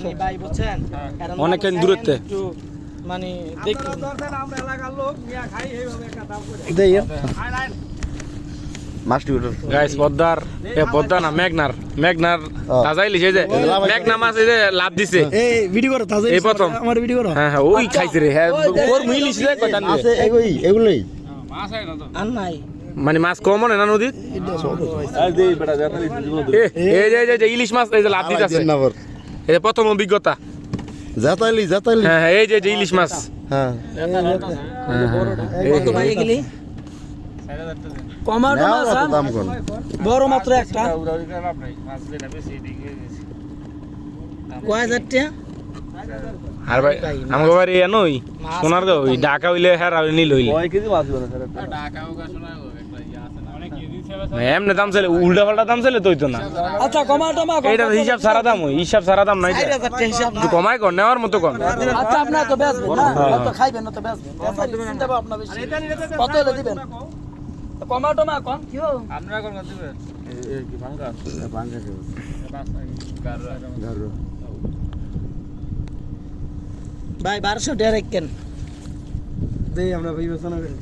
জানি ভাই বুঝছেন অনেকক্ষণ দূরত্বে মানে দেখুন আমরা এলাকার লোক মিয়া খাই এইভাবে একটা দাম করে দেই গাইস পদ্মার পদ্মা না মেঘনার তাজা ইলিশ এই যে মেঘনা মাছ এই যে লাভ দিছে এই ভিডিও করো তাজা এই প্রথম আমার ভিডিও করো হ্যাঁ ওই খাইছে রে হ্যাঁ ওর ইলিশ রে কয়টা আছে এগুলোই আর নাই মানে মাছ কম না নদীর এই যে ইলিশ মাছ এই যে লাভ দিতেছে এই যে প্রথম অভিজ্ঞতা জাতাইলি হ্যাঁ এই যে ইলিশ মাছ হ্যাঁ কত ভাই এগুলি কমাটো মাছ দাম কোন বড় মাত্র একটা কয় হাজার টাকা আর ভাই আমাকে বাড়ি নই সোনার গাঁও ওই ঢাকা হইলে হ্যাঁ নিল হইলে এমনি দাম চাইলে উল্টা পাল্টা দাম চাইলে তো হইতো না আচ্ছা কমাটো মা এইটা হিসাব সারা দাম ওই হিসাব সারা দাম নাই 4000 টাকা হিসাব না একটু কমাই কর নেওয়ার মতো কম আচ্ছা আপনি তো বেচবেন না তো খাইবেন না তো বেচবেন চিন্তা ভাবনা বেশি কত হলে দিবেন কমাটো মা কম কি হো আমরা কোন দিবেন এই কি ভাঙা ভাই 1200 টাকা রাখেন দেই আমরা বিবেচনা করি